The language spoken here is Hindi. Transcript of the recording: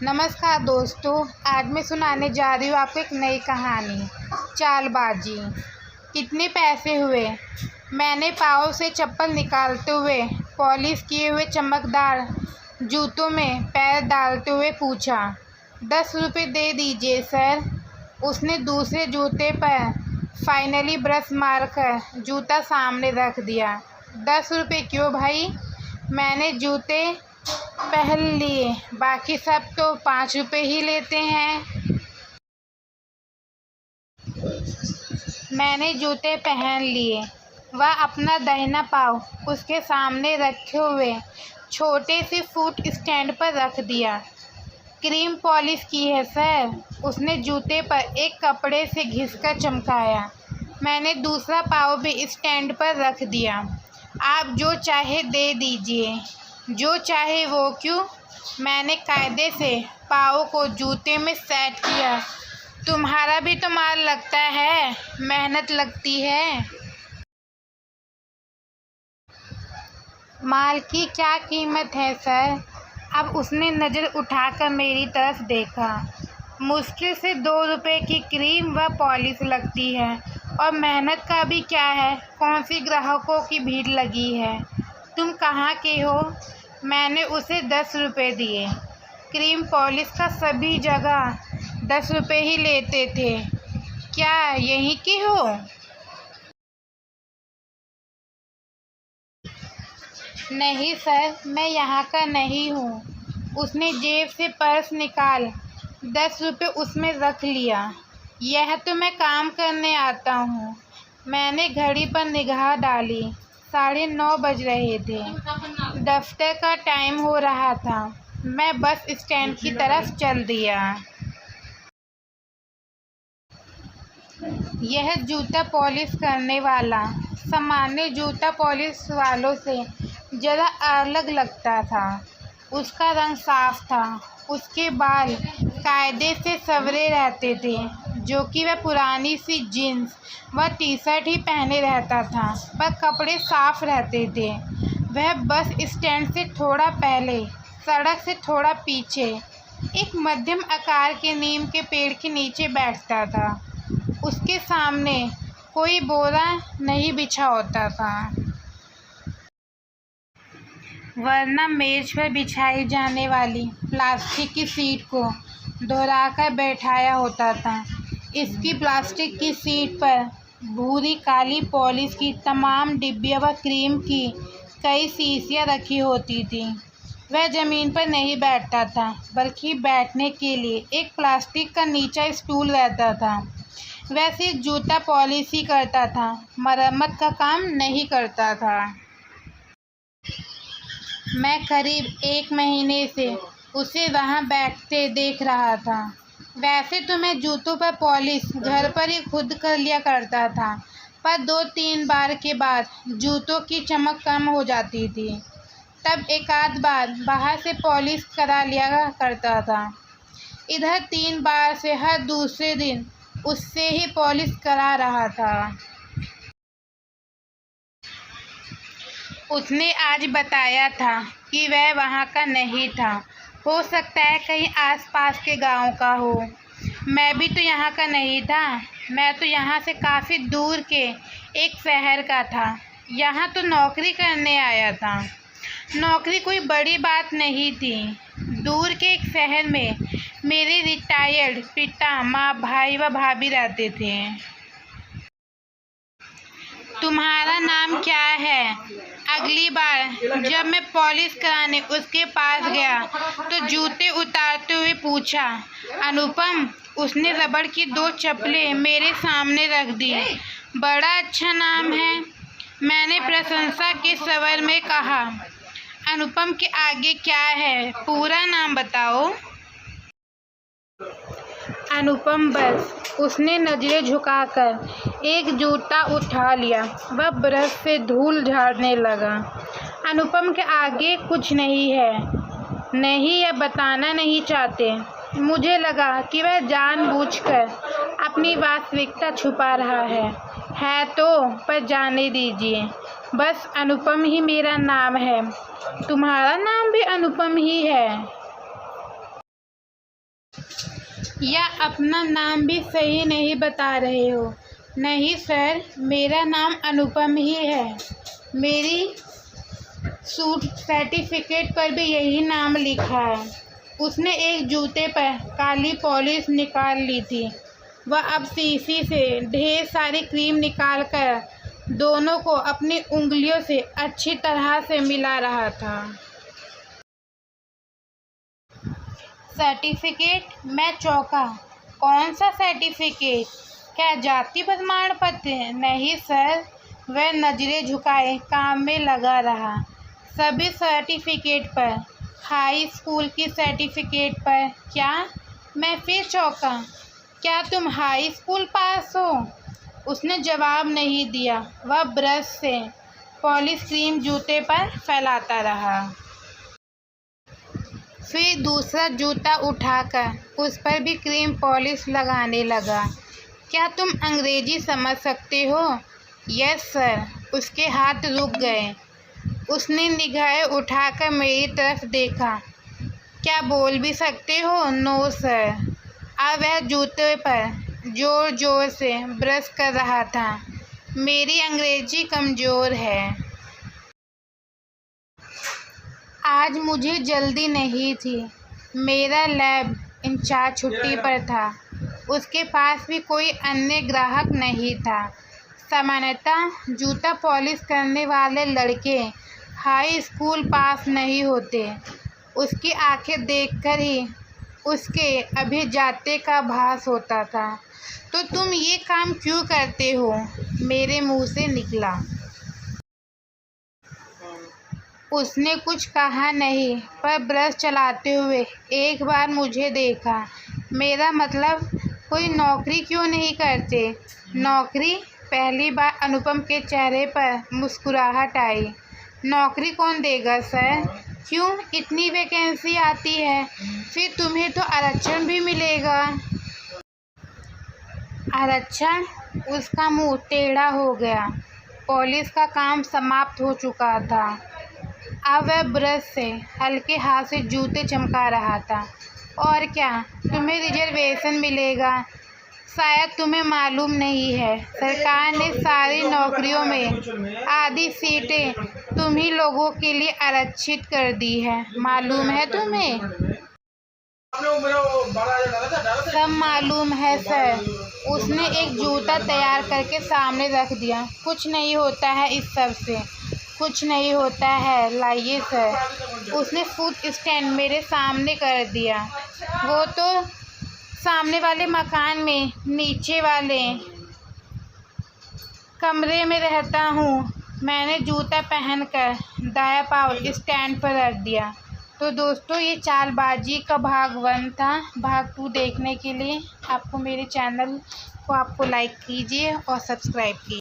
नमस्कार दोस्तों, आज मैं सुनाने जा रही हूँ आपको एक नई कहानी, चालबाजी। कितने पैसे हुए? मैंने पाँव से चप्पल निकालते हुए पॉलिश किए हुए चमकदार जूतों में पैर डालते हुए पूछा। 10 रुपये दे दीजिए सर। उसने दूसरे जूते पर फाइनली ब्रश मारकर जूता सामने रख दिया। 10 रुपये क्यों भाई? मैंने जूते पहन लिए, बाकी सब तो 5 रुपये ही लेते हैं। मैंने जूते पहन लिए। वह अपना दाहिना पाँव उसके सामने रखे हुए छोटे से फुट स्टैंड पर रख दिया। क्रीम पॉलिश की है सर। उसने जूते पर एक कपड़े से घिसकर चमकाया। मैंने दूसरा पाँव भी स्टैंड पर रख दिया। आप जो चाहे दे दीजिए। जो चाहे वो क्यों? मैंने कायदे से पाँव को जूते में सेट किया। तुम्हारा भी तो माल लगता है, मेहनत लगती है। माल की क्या कीमत है सर? अब उसने नज़र उठाकर मेरी तरफ देखा। मुश्किल से 2 रुपये की क्रीम व पॉलिश लगती है, और मेहनत का भी क्या है? कौन सी ग्राहकों की भीड़ लगी है। तुम कहाँ के हो? मैंने उसे 10 रुपये दिए। क्रीम पॉलिश का सभी जगह 10 रुपये ही लेते थे। क्या यहीं के हो? नहीं सर, मैं यहाँ का नहीं हूँ। उसने जेब से पर्स निकाल 10 रुपये उसमें रख लिया। यह तो मैं काम करने आता हूँ। मैंने घड़ी पर निगाह डाली। 9:30 बज रहे थे। दफ्तर का टाइम हो रहा था। मैं बस स्टैंड की तरफ चल दिया। यह जूता पॉलिश करने वाला सामान्य जूता पॉलिश वालों से ज़रा अलग लगता था। उसका रंग साफ था। उसके बाल कायदे से संवरे रहते थे, जो कि वह पुरानी सी जीन्स व टी-शर्ट ही पहने रहता था, पर कपड़े साफ रहते थे। वह बस स्टैंड से थोड़ा पहले, सड़क से थोड़ा पीछे, एक मध्यम आकार के नीम के पेड़ के नीचे बैठता था। उसके सामने कोई बोरा नहीं बिछा होता था, वरना मेज पर बिछाई जाने वाली प्लास्टिक की सीट को दोहराकर बैठाया होता था। इसकी प्लास्टिक की सीट पर भूरी काली पॉलिश की तमाम डिब्बियाँ व क्रीम की कई शीशियाँ रखी होती थी। वह ज़मीन पर नहीं बैठता था, बल्कि बैठने के लिए एक प्लास्टिक का नीचा स्टूल रहता था। वह सिर्फ जूता पॉलिश ही करता था, मरम्मत का काम नहीं करता था। मैं करीब 1 महीने से उसे वहाँ बैठते देख रहा था। वैसे तो मैं जूतों पर पॉलिश घर पर ही खुद कर लिया करता था, पर 2-3 बार के बाद जूतों की चमक कम हो जाती थी। तब एक आध बार बाहर से पॉलिश करा लिया करता था। इधर 3 बार से हर दूसरे दिन उससे ही पॉलिश करा रहा था। उसने आज बताया था कि वह वहाँ का नहीं था। हो सकता है कहीं आसपास के गांव का हो। मैं भी तो यहाँ का नहीं था। मैं तो यहाँ से काफ़ी दूर के एक शहर का था। यहाँ तो नौकरी करने आया था। नौकरी कोई बड़ी बात नहीं थी। दूर के एक शहर में मेरे रिटायर्ड पिता, माँ, भाई व भाभी रहते थे। तुम्हारा नाम क्या है? अगली बार जब मैं पॉलिश कराने उसके पास गया तो जूते उतारते हुए पूछा। अनुपम। उसने रबड़ की 2 चप्पलें मेरे सामने रख दी। बड़ा अच्छा नाम है, मैंने प्रशंसा के स्वर में कहा। अनुपम के आगे क्या है? पूरा नाम बताओ। अनुपम बस। उसने नज़रें झुकाकर एक जूता उठा लिया। वह ब्रश से धूल झाड़ने लगा। अनुपम के आगे कुछ नहीं है। नहीं, यह बताना नहीं चाहते। मुझे लगा कि वह जानबूझकर अपनी वास्तविकता छुपा रहा है तो पर जाने दीजिए। बस अनुपम ही मेरा नाम है। तुम्हारा नाम भी अनुपम ही है। या अपना नाम भी सही नहीं बता रहे हो? नहीं सर, मेरा नाम अनुपम ही है। मेरी सूट सर्टिफिकेट पर भी यही नाम लिखा है। उसने एक जूते पर काली पॉलिश निकाल ली थी। वह अब शीशी से ढेर सारी क्रीम निकालकर दोनों को अपनी उंगलियों से अच्छी तरह से मिला रहा था। सर्टिफिकेट? मैं चौंका। कौन सा सर्टिफिकेट? क्या जाति प्रमाण पत्र? नहीं सर। वह नजरें झुकाए काम में लगा रहा। सभी सर्टिफिकेट पर, हाई स्कूल की सर्टिफिकेट पर। क्या? मैं फिर चौंका। क्या तुम हाई स्कूल पास हो? उसने जवाब नहीं दिया। वह ब्रश से पॉलिश क्रीम जूते पर फैलाता रहा। फिर दूसरा जूता उठाकर उस पर भी क्रीम पॉलिश लगाने लगा। क्या तुम अंग्रेजी समझ सकते हो? Yes sir. उसके हाथ रुक गए। उसने निगाहें उठाकर मेरी तरफ देखा। क्या बोल भी सकते हो? No sir. अब वह जूते पर जोर जोर से ब्रश कर रहा था। मेरी अंग्रेजी कमज़ोर है। आज मुझे जल्दी नहीं थी। मेरा लैब इंचार्ज छुट्टी पर था। उसके पास भी कोई अन्य ग्राहक नहीं था। सामान्यतः जूता पॉलिश करने वाले लड़के हाई स्कूल पास नहीं होते। उसकी आंखें देखकर ही उसके अभी जाते का भास होता था। तो तुम ये काम क्यों करते हो? मेरे मुंह से निकला। उसने कुछ कहा नहीं, पर ब्रश चलाते हुए एक बार मुझे देखा। मेरा मतलब, कोई नौकरी क्यों नहीं करते? नौकरी? पहली बार अनुपम के चेहरे पर मुस्कुराहट आई। नौकरी कौन देगा सर? क्यों, इतनी वैकेंसी आती है, फिर तुम्हें तो आरक्षण भी मिलेगा। आरक्षण? उसका मुंह टेढ़ा हो गया। पॉलिश का काम समाप्त हो चुका था। अब वह ब्रश से हल्के हाथ से जूते चमका रहा था। और क्या, तुम्हें रिजर्वेशन मिलेगा। शायद तुम्हें मालूम नहीं है, सरकार ने सारी नौकरियों में आधी सीटें तुम्ही लोगों के लिए आरक्षित कर दी है। मालूम है तुम्हें? सब मालूम है सर। उसने एक जूता तैयार करके सामने रख दिया। कुछ नहीं होता है इस सब से, कुछ नहीं होता है, लाइए सर। उसने फुट स्टैंड मेरे सामने कर दिया। वो तो सामने वाले मकान में नीचे वाले कमरे में रहता हूँ। मैंने जूता पहनकर दाया पाँव स्टैंड पर रख दिया। तो दोस्तों, ये चालबाजी का भाग 1 था। भाग 2 देखने के लिए आपको मेरे चैनल को लाइक कीजिए और सब्सक्राइब कीजिए।